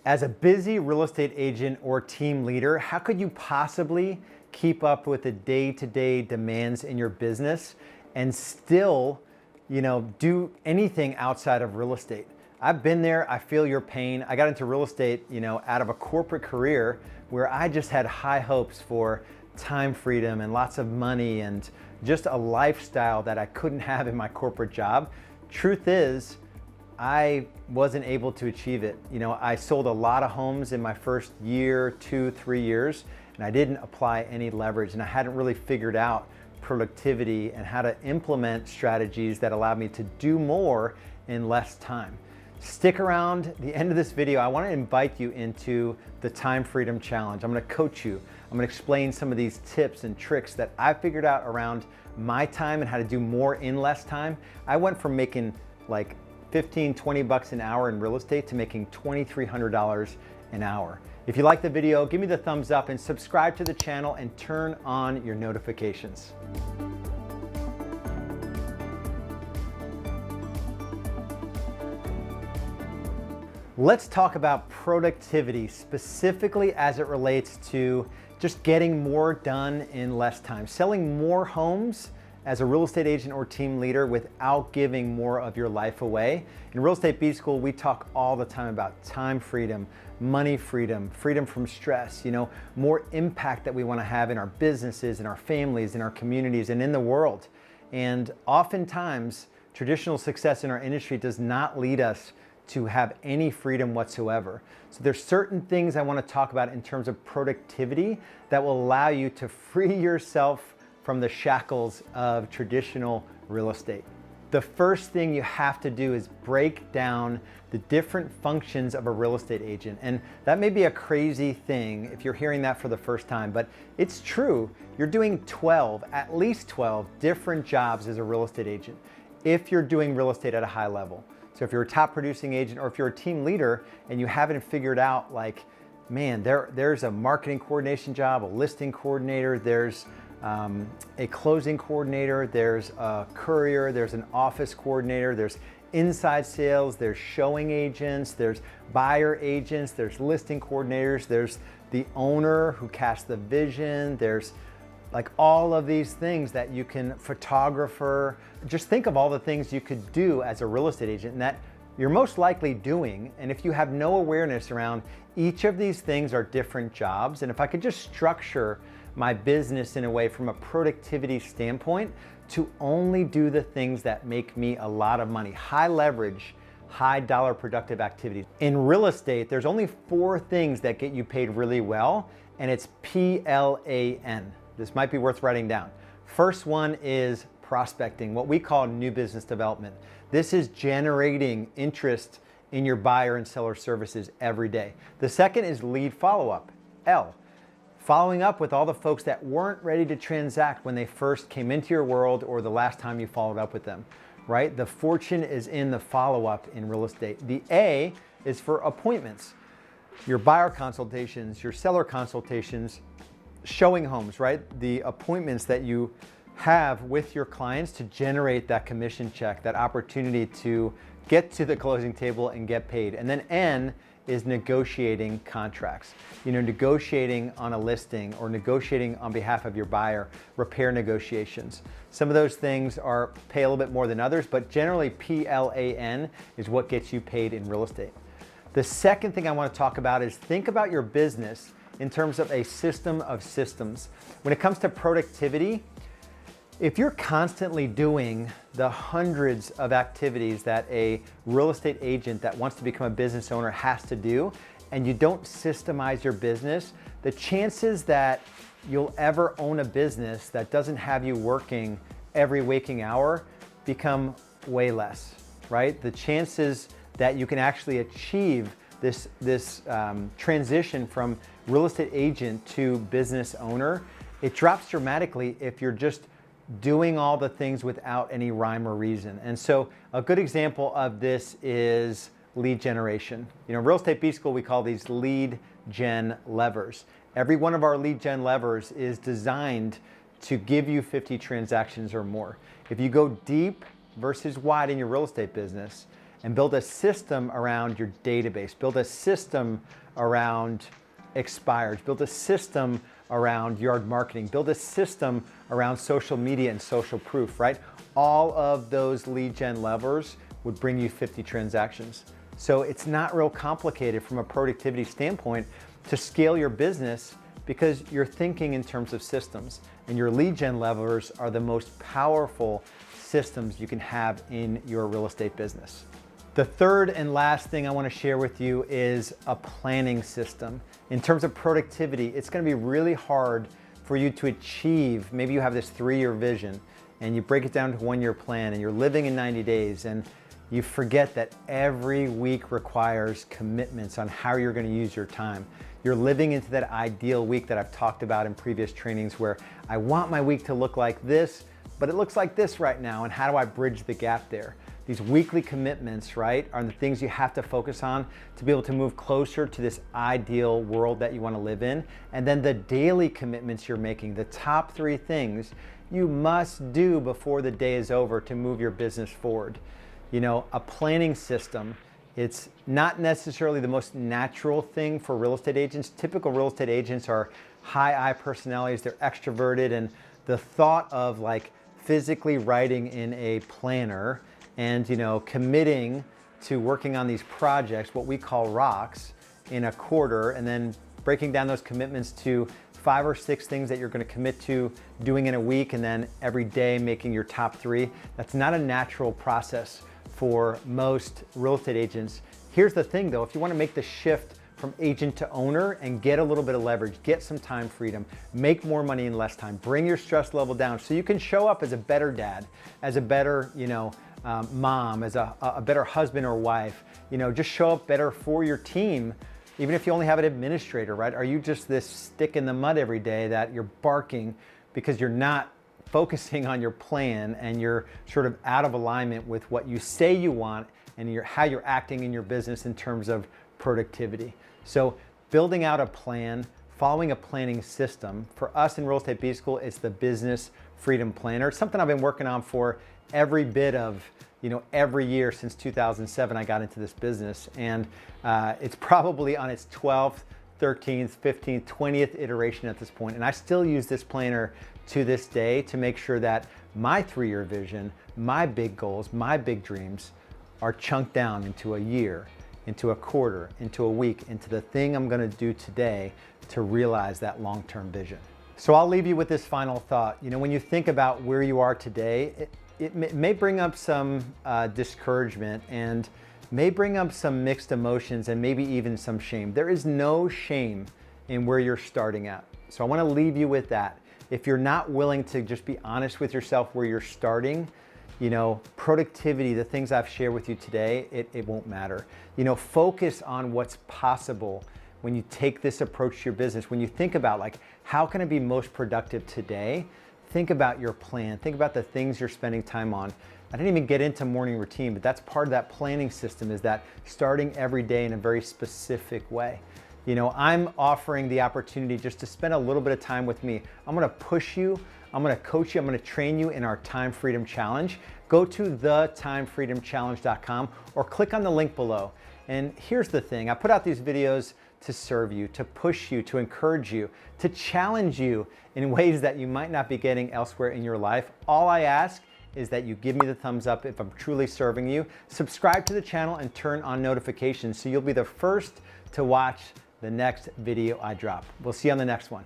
As a busy real estate agent or team leader, how could you possibly keep up with the day-to-day demands in your business and still, do anything outside of real estate? I've been there. I feel your pain. I got into real estate, out of a corporate career where I just had high hopes for time freedom and lots of money and just a lifestyle that I couldn't have in my corporate job. Truth is, I wasn't able to achieve it. I sold a lot of homes in my first year, 2, 3 years, and I didn't apply any leverage, and I hadn't really figured out productivity and how to implement strategies that allowed me to do more in less time. Stick around the end of this video. I want to invite you into the Time Freedom Challenge. I'm going to coach you. I'm going to explain some of these tips and tricks that I figured out around my time and how to do more in less time. I went from making like 15, 20 bucks an hour in real estate to making $2,300 an hour. If you like the video, give me the thumbs up and subscribe to the channel and turn on your notifications. Let's talk about productivity, specifically as it relates to just getting more done in less time, selling more homes as a real estate agent or team leader without giving more of your life away. In Real Estate B School, we talk all the time about time freedom, money freedom, freedom from stress, more impact that we want to have in our businesses, in our families, in our communities, and in the world. And oftentimes, traditional success in our industry does not lead us to have any freedom whatsoever. So there's certain things I want to talk about in terms of productivity that will allow you to free yourself from the shackles of traditional real estate. The first thing you have to do is break down the different functions of a real estate agent. And that may be a crazy thing if you're hearing that for the first time, but it's true. You're doing 12, at least 12 different jobs as a real estate agent if you're doing real estate at a high level. So if you're a top producing agent or if you're a team leader and you haven't figured out there's a marketing coordination job, a listing coordinator, there's a closing coordinator, there's a courier, there's an office coordinator, there's inside sales, there's showing agents, there's buyer agents, there's listing coordinators, there's the owner who casts the vision, there's all of these things that you can, photographer. Just think of all the things you could do as a real estate agent and that you're most likely doing. And if you have no awareness around each of these things are different jobs, and if I could just structure my business in a way from a productivity standpoint to only do the things that make me a lot of money, high leverage, high dollar productive activities. In real estate, there's only 4 things that get you paid really well, and it's PLAN. This might be worth writing down. First one is prospecting, what we call new business development. This is generating interest in your buyer and seller services every day. The second is lead follow-up, L. Following up with all the folks that weren't ready to transact when they first came into your world or the last time you followed up with them, right? The fortune is in the follow-up in real estate. The A is for appointments. Your buyer consultations, your seller consultations, showing homes, right? The appointments that you have with your clients to generate that commission check, that opportunity to get to the closing table and get paid. And then N is negotiating contracts. Negotiating on a listing or negotiating on behalf of your buyer, repair negotiations. Some of those things pay a little bit more than others, but generally PLAN is what gets you paid in real estate. The second thing I want to talk about is think about your business in terms of a system of systems. When it comes to productivity, if you're constantly doing the hundreds of activities that a real estate agent that wants to become a business owner has to do, and you don't systemize your business, the chances that you'll ever own a business that doesn't have you working every waking hour become way less, right? The chances that you can actually achieve this transition from real estate agent to business owner, it drops dramatically if you're just doing all the things without any rhyme or reason. And so a good example of this is lead generation. Real Estate B School, we call these lead gen levers. Every one of our lead gen levers is designed to give you 50 transactions or more. If you go deep versus wide in your real estate business and build a system around your database, build a system around expireds, build a system around yard marketing, build a system around social media and social proof, right? All of those lead gen levers would bring you 50 transactions. So it's not real complicated from a productivity standpoint to scale your business because you're thinking in terms of systems, and your lead gen levers are the most powerful systems you can have in your real estate business. The third and last thing I want to share with you is a planning system. In terms of productivity, it's going to be really hard for you to achieve. Maybe you have this 3-year vision and you break it down to 1-year plan and you're living in 90 days and you forget that every week requires commitments on how you're going to use your time. You're living into that ideal week that I've talked about in previous trainings where I want my week to look like this, but it looks like this right now, and how do I bridge the gap there? These weekly commitments, right, are the things you have to focus on to be able to move closer to this ideal world that you want to live in. And then the daily commitments you're making, the top 3 things you must do before the day is over to move your business forward. You know, a planning system, it's not necessarily the most natural thing for real estate agents. Typical real estate agents are high I personalities, they're extroverted, and the thought of like physically writing in a planner and, you know, committing to working on these projects, what we call rocks, in a quarter, and then breaking down those commitments to 5 or 6 things that you're going to commit to doing in a week, and then every day making your top 3. That's not a natural process for most real estate agents. Here's the thing though, if you want to make the shift from agent to owner and get a little bit of leverage, get some time freedom, make more money in less time, bring your stress level down so you can show up as a better dad, as a better, you know, mom, as a better husband or wife, you know, just show up better for your team, even if you only have an administrator, right? Are you just this stick in the mud every day that you're barking because you're not focusing on your plan and you're sort of out of alignment with what you say you want and how you're acting in your business in terms of productivity? So building out a plan, following a planning system, for us in Real Estate B School, it's the Business Freedom Planner. It's something I've been working on for every bit of, you know, every year since 2007 I got into this business, and it's probably on its 12th, 13th, 15th, 20th iteration at this point, and I still use this planner to this day to make sure that my 3-year vision, my big goals, my big dreams are chunked down into a year, into a quarter, into a week, into the thing I'm going to do today to realize that long-term vision. So I'll leave you with this final thought. You know, when you think about where you are today, it may bring up some discouragement and may bring up some mixed emotions and maybe even some shame. There is no shame in where you're starting at. So I want to leave you with that. If you're not willing to just be honest with yourself where you're starting, you know, productivity, the things I've shared with you today, it won't matter. You know, focus on what's possible when you take this approach to your business. When you think about like, how can I be most productive today? Think about your plan. Think about the things you're spending time on. I didn't even get into morning routine, but that's part of that planning system, is that starting every day in a very specific way. You know, I'm offering the opportunity just to spend a little bit of time with me. I'm gonna push you, I'm gonna coach you, I'm gonna train you in our Time Freedom Challenge. Go to thetimefreedomchallenge.com or click on the link below. And here's the thing, I put out these videos to serve you, to push you, to encourage you, to challenge you in ways that you might not be getting elsewhere in your life. All I ask is that you give me the thumbs up if I'm truly serving you. Subscribe to the channel and turn on notifications so you'll be the first to watch the next video I drop. We'll see you on the next one.